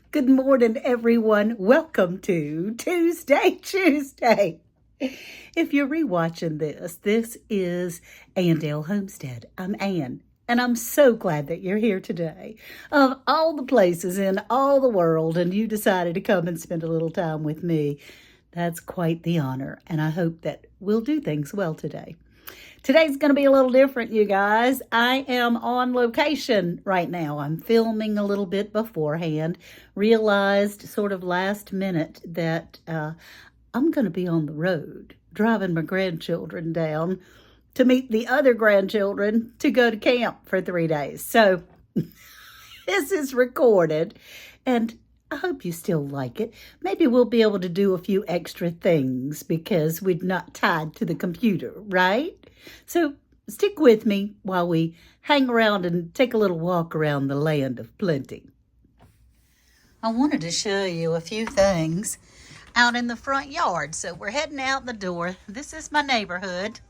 Good morning, everyone. Welcome to ChooseDay. If you're rewatching this is Andale Homestead. I'm Ann, and I'm so glad that you're here today. Of all the places in all the world, and you decided to come and spend a little time with me, that's quite the honor, and I hope that we'll do things well today. Today's going to be a little different, you guys. I am on location right now. I'm filming a little bit beforehand. Realized sort of last minute that I'm going to be on the road, driving my grandchildren down to meet the other grandchildren to go to camp for 3 days. So this is recorded, and I hope you still like it. Maybe we'll be able to do a few extra things because we're not tied to the computer, right? So stick with me while we hang around and take a little walk around the land of plenty. I wanted to show you a few things out in the front yard. So we're heading out the door. This is my neighborhood.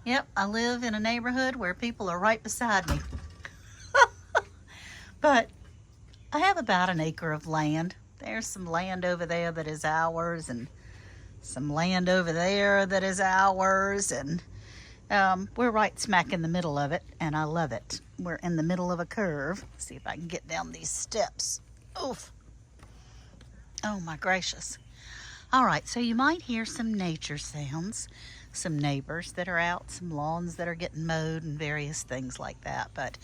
Yep, I live in a neighborhood where people are right beside me. But I have about an acre of land. There's some land over there that is ours, and some land over there that is ours, and we're right smack in the middle of it, and I love it. We're in the middle of a curve. Let's see if I can get down these steps. Oof. Oh my gracious. All right, so you might hear some nature sounds, some neighbors that are out, some lawns that are getting mowed, and various things like that. But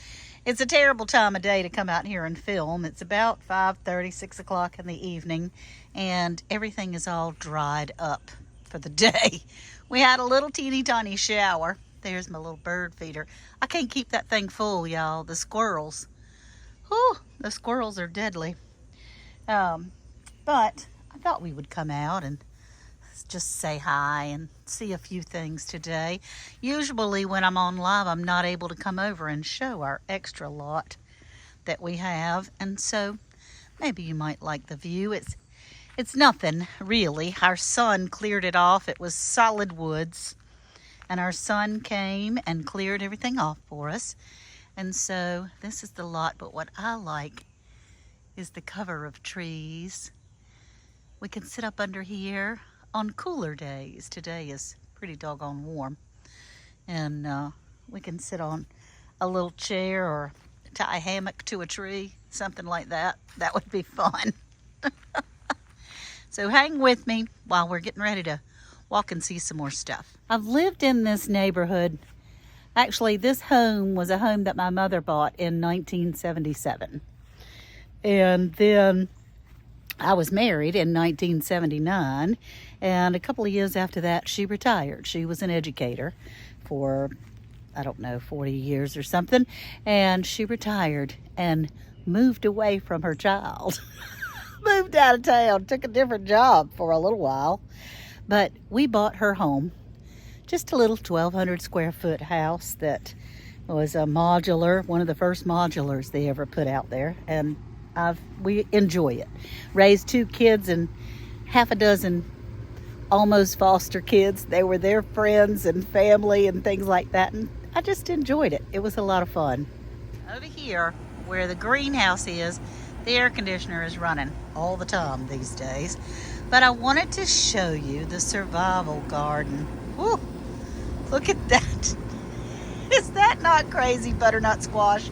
it's a terrible time of day to come out here and film. It's about 5:30, 6 o'clock in the evening, and everything is all dried up for the day. We had a little teeny tiny shower. There's my little bird feeder. I can't keep that thing full, y'all. The squirrels. Whew, the squirrels are deadly. But I thought we would come out and just say hi and see a few things today. Usually when I'm on live, I'm not able to come over and show our extra lot that we have. And so maybe you might like the view. It's nothing really. Our son cleared it off. It was solid woods. And our son came and cleared everything off for us. And so this is the lot. But what I like is the cover of trees. We can sit up under here on cooler days. Today is pretty doggone warm. And we can sit on a little chair or tie a hammock to a tree, something like that. That would be fun. So hang with me while we're getting ready to walk and see some more stuff. I've lived in this neighborhood. Actually, this home was a home that my mother bought in 1977. And then I was married in 1979, and a couple of years after that, she retired. She was an educator for, I don't know, 40 years or something, and she retired and moved away from her child. Moved out of town, took a different job for a little while, but we bought her home. Just a little 1,200 square foot house that was a modular, one of the first modulars they ever put out there, and we enjoy it. Raised 2 kids and half a dozen almost foster kids. They were their friends and family and things like that, and I just enjoyed it. It was a lot of fun. Over here, where the greenhouse is, the air conditioner is running all the time these days. But I wanted to show you the survival garden. Woo! Look at that. Is that not crazy, butternut squash?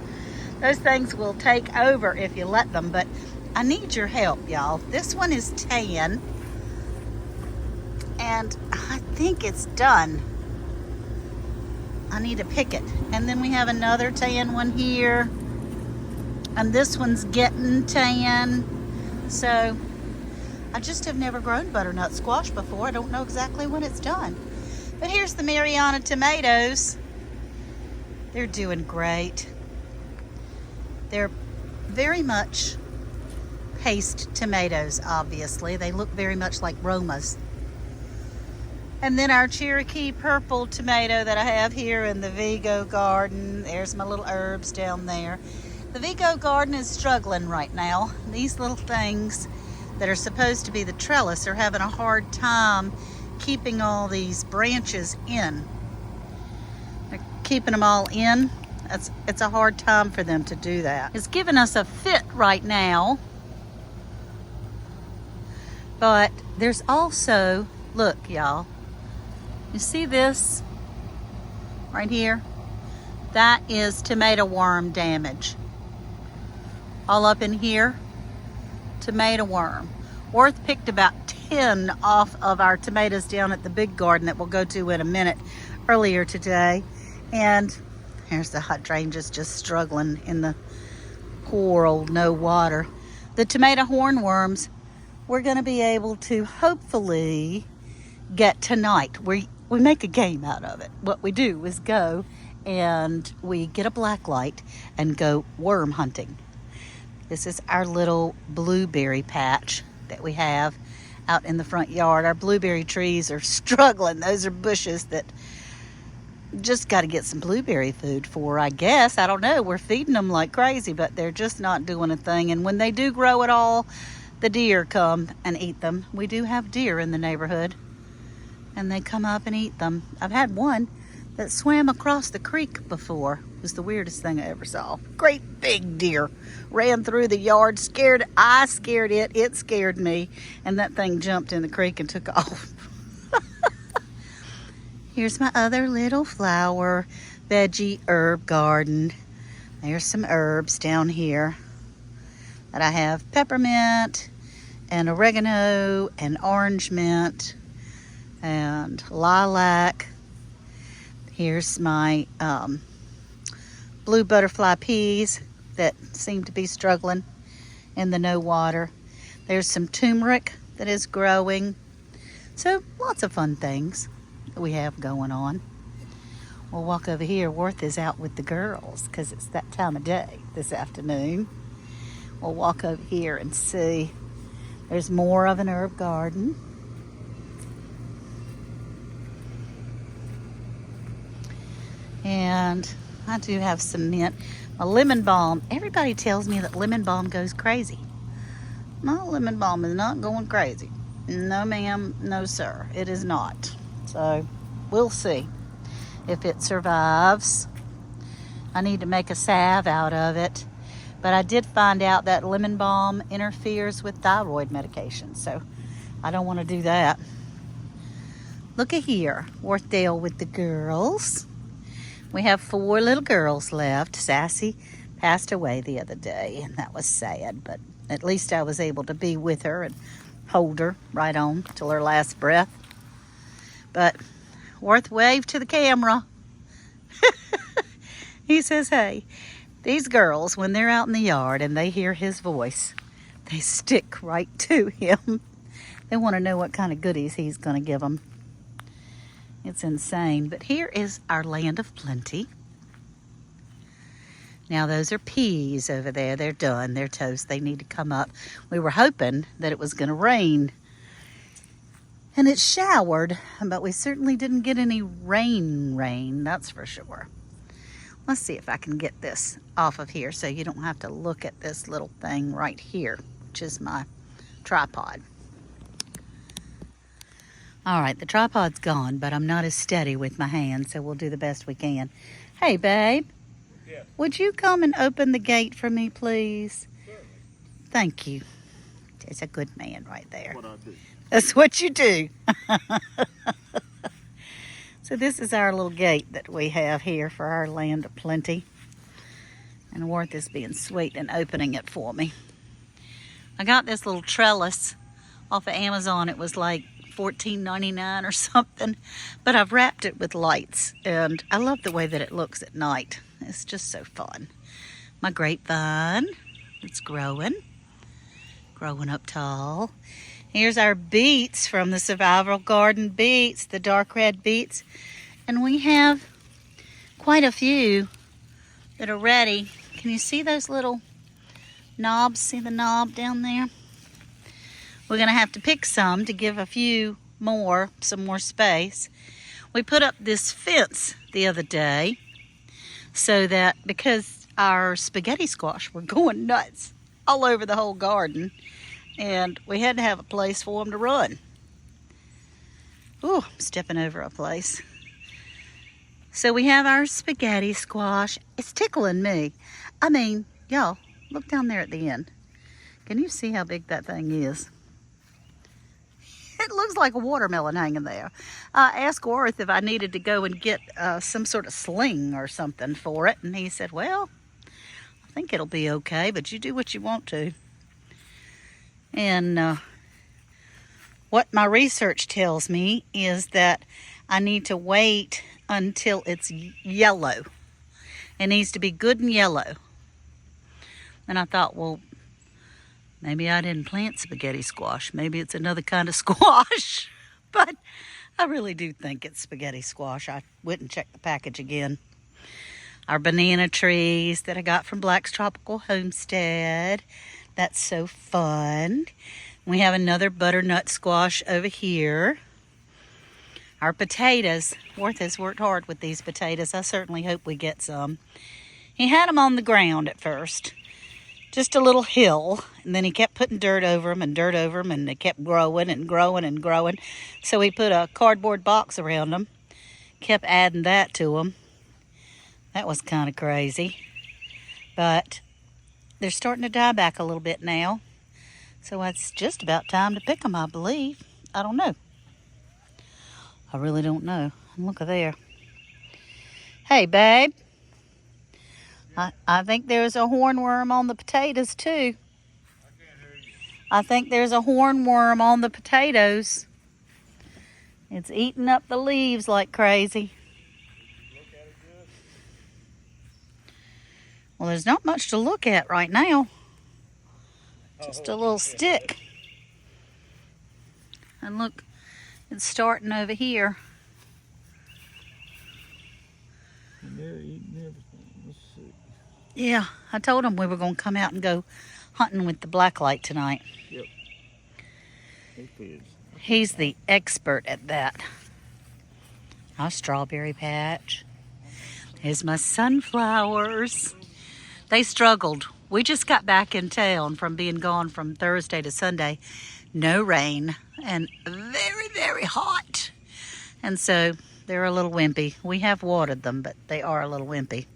Those things will take over if you let them, but I need your help, y'all. This one is tan, and I think it's done. I need to pick it. And then we have another tan one here, and this one's getting tan. So I just have never grown butternut squash before. I don't know exactly when it's done. But here's the Mariana tomatoes. They're doing great. They're very much paste tomatoes, obviously. They look very much like Romas. And then our Cherokee purple tomato that I have here in the Vigo garden. There's my little herbs down there. The Vigo garden is struggling right now. These little things that are supposed to be the trellis are having a hard time keeping all these branches in. They're keeping them all in. It's a hard time for them to do that. It's giving us a fit right now But there's also, look y'all, you see this right here? That is tomato worm damage. All up in here, tomato worm. Worth picked about 10 off of our tomatoes down at the big garden that we'll go to in a minute earlier today. And here's the hydrangeas just struggling in the poor old no water. The tomato hornworms, we're going to be able to hopefully get tonight. We make a game out of it. What we do is go and we get a black light and go worm hunting. This is our little blueberry patch that we have out in the front yard. Our blueberry trees are struggling. Those are bushes that just got to get some blueberry food for, I guess. I don't know. We're feeding them like crazy, but they're just not doing a thing. And when they do grow at all, the deer come and eat them. We do have deer in the neighborhood, and they come up and eat them. I've had one that swam across the creek before. It was the weirdest thing I ever saw. Great big deer ran through the yard, I scared it, it scared me, and that thing jumped in the creek and took off. Here's my other little flower, veggie herb garden. There's some herbs down here that I have: peppermint and oregano and orange mint and lilac. Here's my blue butterfly peas that seem to be struggling in the no water. There's some turmeric that is growing. So lots of fun things that we have going on. We'll walk over here. Worth is out with the girls because it's that time of day this afternoon. We'll walk over here and see. There's more of an herb garden. And I do have some mint. My lemon balm, everybody tells me that lemon balm goes crazy. My lemon balm is not going crazy. No ma'am, no sir, it is not. So we'll see if it survives. I need to make a salve out of it. But I did find out that lemon balm interferes with thyroid medication, so I don't want to do that. Look at here, Worthdale with the girls. We have 4 little girls left. Sassy passed away the other day, and that was sad, but at least I was able to be with her and hold her right on till her last breath. But Worth waved to the camera. He says, hey, these girls, when they're out in the yard and they hear his voice, they stick right to him. They want to know what kind of goodies he's going to give them. It's insane. But here is our land of plenty. Now those are peas over there. They're done. They're toast. They need to come up. We were hoping that it was going to rain. And it showered, but we certainly didn't get any rain, that's for sure. Let's see if I can get this off of here so you don't have to look at this little thing right here, which is my tripod. All right, the tripod's gone, but I'm not as steady with my hands, so we'll do the best we can. Hey, babe. Yes. Would you come and open the gate for me, please? Certainly. Thank you. There's a good man right there. That's what I do. That's what you do. So this is our little gate that we have here for our land of plenty. And Worth is being sweet and opening it for me. I got this little trellis off of Amazon. It was like $14.99 or something. But I've wrapped it with lights. And I love the way that it looks at night. It's just so fun. My grapevine. It's growing up tall. Here's our beets from the Survival Garden beets, the dark red beets. And we have quite a few that are ready. Can you see those little knobs? See the knob down there? We're going to have to pick some to give a few more, some more space. We put up this fence the other day so that because our spaghetti squash were going nuts all over the whole garden, and we had to have a place for them to run. Ooh, I'm stepping over a place. So we have our spaghetti squash. It's tickling me. I mean, y'all, look down there at the end. Can you see how big that thing is? looks like a watermelon hanging there. I asked Worth if I needed to go and get some sort of sling or something for it. And he said, well, I think it'll be okay, but you do what you want to. And what my research tells me is that I need to wait until it's yellow. It needs to be good and yellow. And I thought, well, maybe I didn't plant spaghetti squash. Maybe it's another kind of squash. But I really do think it's spaghetti squash. I wouldn't check the package again. Our banana trees that I got from Black's Tropical Homestead. That's so fun. We have another butternut squash over here. Our potatoes. Worth has worked hard with these potatoes. I certainly hope we get some. He had them on the ground at first. Just a little hill, and then he kept putting dirt over them and dirt over them, and they kept growing and growing and growing. So he put a cardboard box around them, kept adding that to them. That was kind of crazy, but they're starting to die back a little bit now. So it's just about time to pick them, I believe. I don't know. I really don't know. Look at there. Hey, babe. I think there's a hornworm on the potatoes, too. I can't hear you. I think there's a hornworm on the potatoes. It's eating up the leaves like crazy. Look at it good. Well, there's not much to look at right now. Just a little stick. And look, it's starting over here. And they're eating everything. Let's see. Yeah, I told him we were going to come out and go hunting with the blacklight tonight. Yep. It is. He's the expert at that. Our strawberry patch. Here's my sunflowers. They struggled. We just got back in town from being gone from Thursday to Sunday. No rain and very, very hot. And so they're a little wimpy. We have watered them, but they are a little wimpy.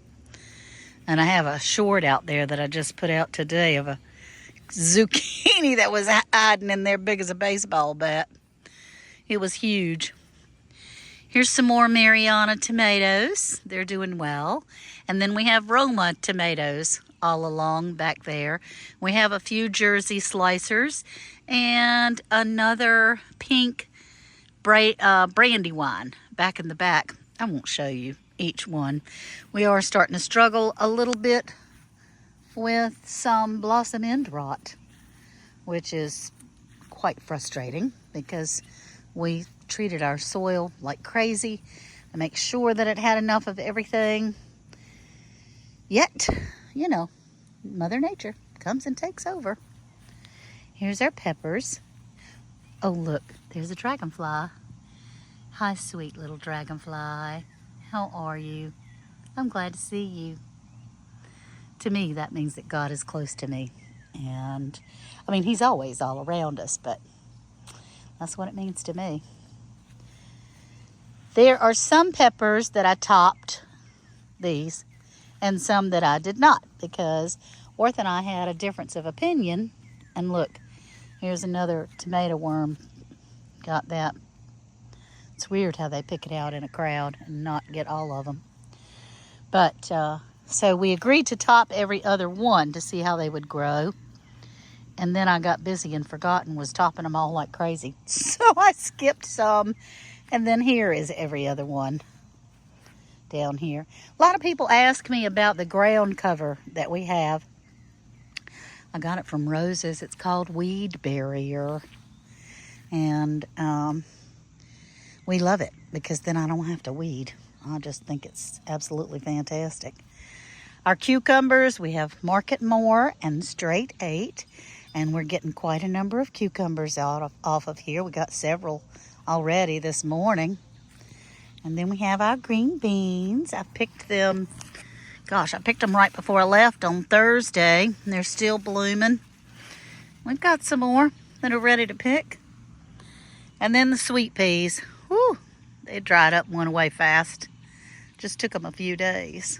And I have a short out there that I just put out today of a zucchini that was hiding in there big as a baseball bat. It was huge. Here's some more Mariana tomatoes. They're doing well. And then we have Roma tomatoes all along back there. We have a few Jersey slicers and another pink Brandywine back in the back. I won't show you each one. We are starting to struggle a little bit with some blossom end rot, which is quite frustrating because we treated our soil like crazy to make sure that it had enough of everything. Yet, you know, Mother Nature comes and takes over. Here's our peppers. Oh, look, there's a dragonfly. Hi, sweet little dragonfly. How are you? I'm glad to see you. To me, that means that God is close to me. And, I mean, he's always all around us, but that's what it means to me. There are some peppers that I topped these and some that I did not because Worth and I had a difference of opinion. And look, here's another tomato worm. Got that. It's weird how they pick it out in a crowd and not get all of them. But, so we agreed to top every other one to see how they would grow. And then I got busy and forgot and was topping them all like crazy. So I skipped some. And then here is every other one down here. A lot of people ask me about the ground cover that we have. I got it from Rose's. It's called Weed Barrier. And we love it because then I don't have to weed. I just think it's absolutely fantastic. Our cucumbers, we have Market More and Straight 8. And we're getting quite a number of cucumbers off of here. We got several already this morning. And then we have our green beans. I picked them, I picked them right before I left on Thursday. And they're still blooming. We've got some more that are ready to pick. And then the sweet peas. Whew, they dried up and went away fast. Just took them a few days.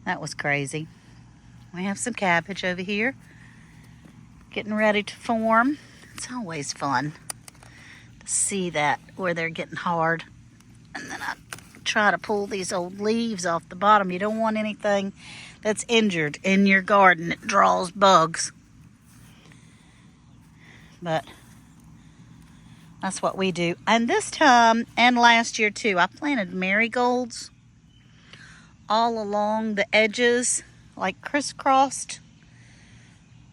That was crazy. We have some cabbage over here. Getting ready to form. It's always fun. see that where they're getting hard. And then I try to pull these old leaves off the bottom. You don't want anything that's injured in your garden. It draws bugs. But that's what we do. And this time, and last year too, I planted marigolds all along the edges, like crisscrossed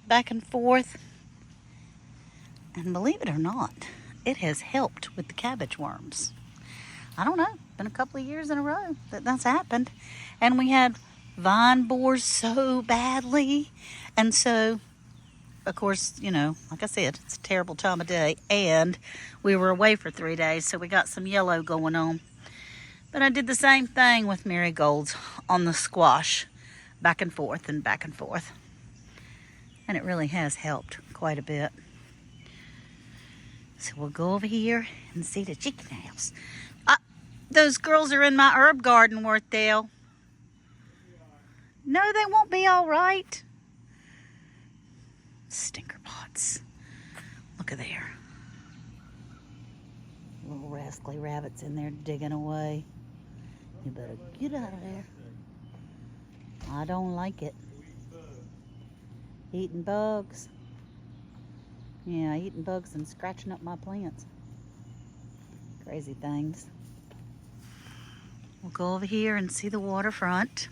back and forth. And believe it or not, it has helped with the cabbage worms. I don't know, been a couple of years in a row that's happened. And we had vine borers so badly. And so, of course, you know, like I said, it's a terrible time of day. And we were away for 3 days, so we got some yellow going on. But I did the same thing with marigolds on the squash, back and forth and back and forth. And it really has helped quite a bit. So we'll go over here and see the chicken house. Those girls are in my herb garden, Worthdale. No, they won't be all right. Stinker pots. Look at there. Little rascally rabbits in there digging away. You better get out of there. I don't like it. Eating bugs. Yeah, eating bugs and scratching up my plants. Crazy things. We'll go over here and see the waterfront.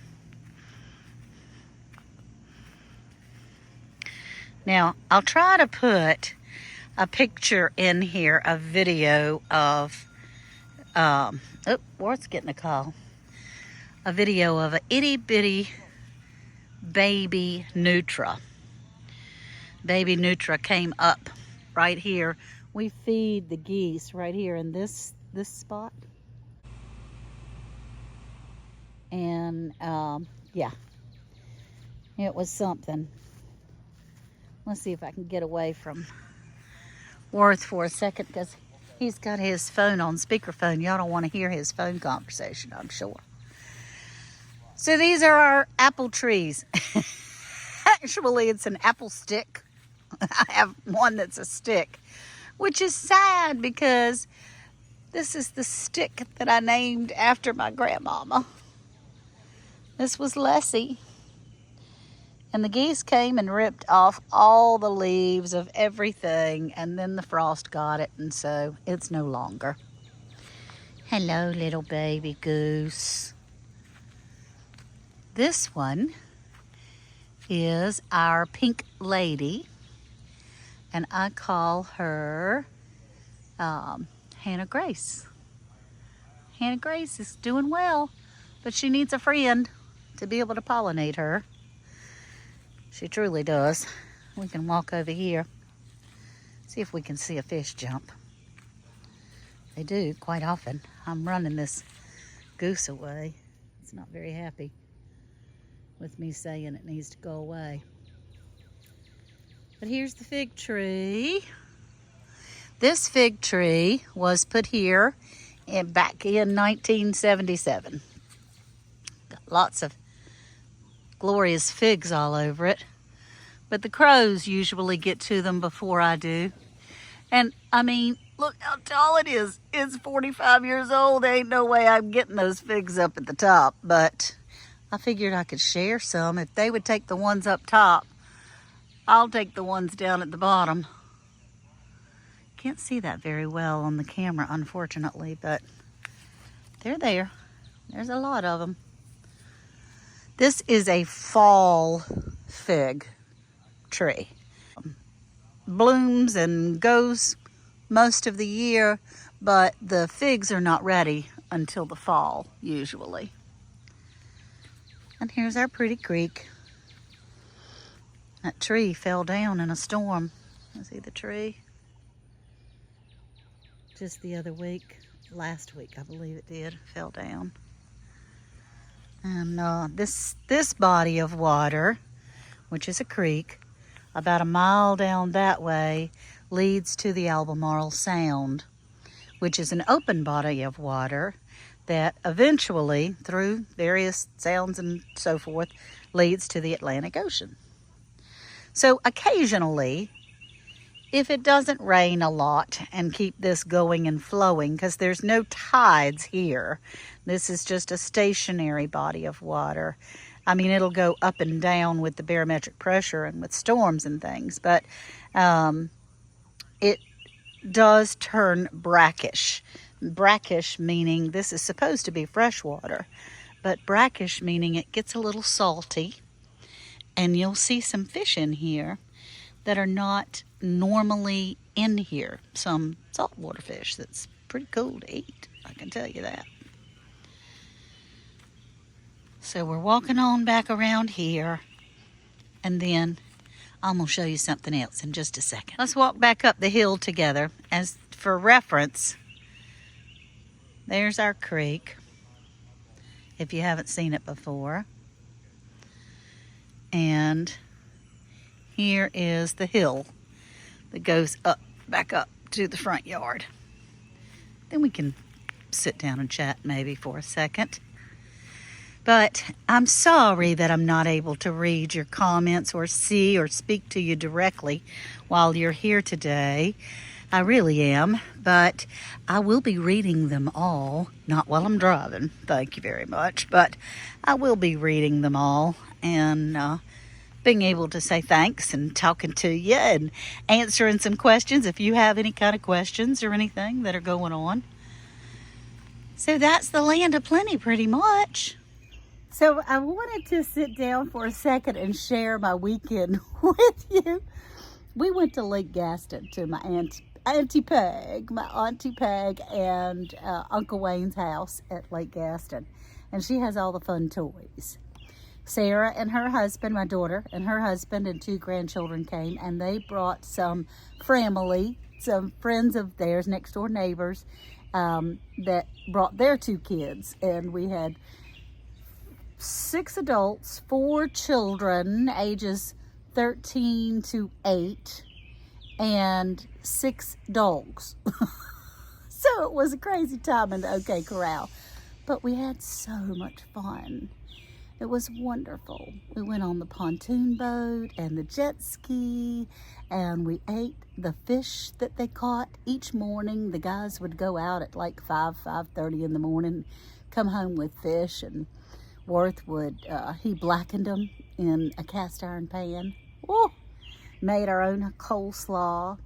Now, I'll try to put a picture in here, a video of, Worth's getting a call. A video of a itty bitty baby nutria. Baby nutria came up right here. We feed the geese right here in this spot. And yeah, it was something. Let's see if I can get away from Worth for a second, because he's got his phone on speakerphone. Y'all don't want to hear his phone conversation, I'm sure. So these are our apple trees. Actually, it's an apple stick. I have one that's a stick, which is sad because this is the stick that I named after my grandmama. This was Lessie. And the geese came and ripped off all the leaves of everything, and then the frost got it, and so it's no longer. Hello, little baby goose. This one is our pink lady, and I call her Hannah Grace. Hannah Grace is doing well, but she needs a friend to be able to pollinate her. She truly does. We can walk over here, see if we can see a fish jump. They do quite often. I'm running this goose away. It's not very happy with me saying it needs to go away. But here's the fig tree. This fig tree was put here back in 1977. Got lots of glorious figs all over it, but the crows usually get to them before I do. And I mean, look how tall it is. It's 45 years old. There ain't no way I'm getting those figs up at the top, but I figured I could share some. If they would take the ones up top, I'll take the ones down at the bottom. Can't see that very well on the camera, unfortunately, but they're there. There's a lot of them. This is a fall fig tree. Blooms and goes most of the year, but the figs are not ready until the fall, usually. And here's our pretty creek. That tree fell down in a storm. See the tree? Just the other week, last week I believe it did, fell down. And this body of water, which is a creek, about a mile down that way, leads to the Albemarle Sound, which is an open body of water that eventually, through various sounds and so forth, leads to the Atlantic Ocean. So occasionally, if it doesn't rain a lot and keep this going and flowing, because there's no tides here. This is just a stationary body of water. I mean, it'll go up and down with the barometric pressure and with storms and things, but it does turn brackish. Brackish meaning this is supposed to be fresh water, but brackish meaning it gets a little salty, and you'll see some fish in here that are not normally in here. Some saltwater fish that's pretty cool to eat, I can tell you that. So we're walking on back around here, and then I'm going to show you something else in just a second. Let's walk back up the hill together. As for reference, there's our creek, if you haven't seen it before. And here is the hill that goes up, back up to the front yard. Then we can sit down and chat maybe for a second. But I'm sorry that I'm not able to read your comments or see or speak to you directly while you're here today. I really am, but I will be reading them all. Not while I'm driving, thank you very much, but I will be reading them all and being able to say thanks and talking to you and answering some questions if you have any kind of questions or anything that are going on. So that's the land of plenty pretty much. So I wanted to sit down for a second and share my weekend with you. We went to Lake Gaston to my Auntie Peg and Uncle Wayne's house at Lake Gaston. And she has all the fun toys. Sarah and her husband, my daughter, and her husband and 2 grandchildren came, and they brought some family, some friends of theirs, next door neighbors, that brought their 2 kids. And we had 6 adults, 4 children, ages 13 to 8, and 6 dogs. So it was a crazy time in the OK Corral. But we had so much fun. It was wonderful. We went on the pontoon boat and the jet ski, and we ate the fish that they caught each morning. The guys would go out at like 5:30 in the morning, come home with fish, and Worth would, he blackened them in a cast iron pan. Woo! Made our own coleslaw.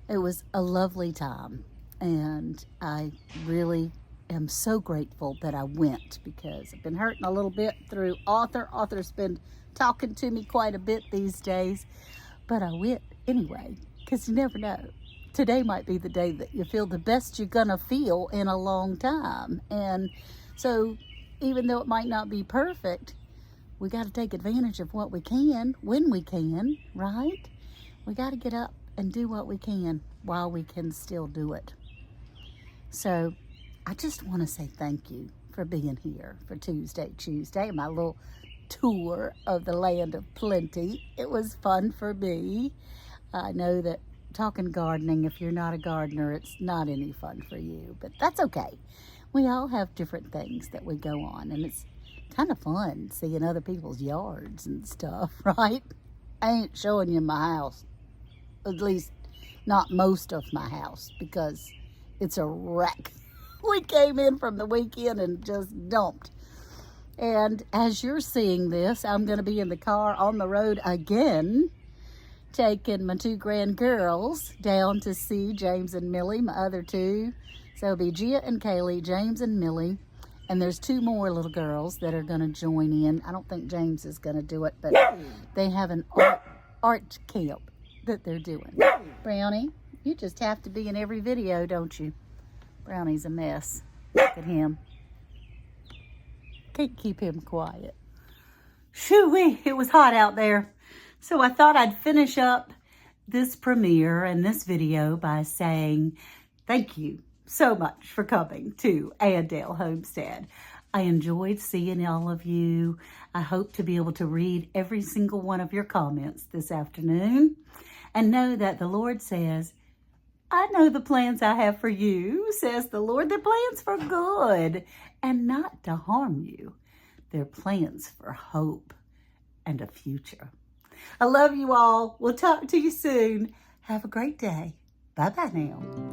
It was a lovely time, and I really am so grateful that I went, because I've been hurting a little bit through Arthur. Arthur's been talking to me quite a bit these days, but I went anyway, because you never know. Today might be the day that you feel the best you're gonna feel in a long time. And so even though it might not be perfect, we got to take advantage of what we can when we can, right? We got to get up and do what we can while we can still do it. So I just want to say thank you for being here for ChooseDay, my little tour of the land of plenty. It was fun for me. I know that talking gardening, if you're not a gardener, it's not any fun for you, but that's okay. We all have different things that we go on, and it's kind of fun seeing other people's yards and stuff, right? I ain't showing you my house, at least not most of my house, because it's a wreck. We came in from the weekend and just dumped. And as you're seeing this, I'm going to be in the car on the road again, taking my 2 grand girls down to see James and Millie, my other 2. So it'll be Gia and Kaylee, James and Millie. And there's 2 more little girls that are going to join in. I don't think James is going to do it, but they have an art camp that they're doing. Brownie, you just have to be in every video, don't you? Brownie's a mess. Look at him. Can't keep him quiet. Shoo-wee, it was hot out there. So I thought I'd finish up this premiere and this video by saying thank you so much for coming to Andale Homestead. I enjoyed seeing all of you. I hope to be able to read every single one of your comments this afternoon, and know that the Lord says, I know the plans I have for you, says the Lord. They're plans for good and not to harm you. They're plans for hope and a future. I love you all. We'll talk to you soon. Have a great day. Bye-bye now.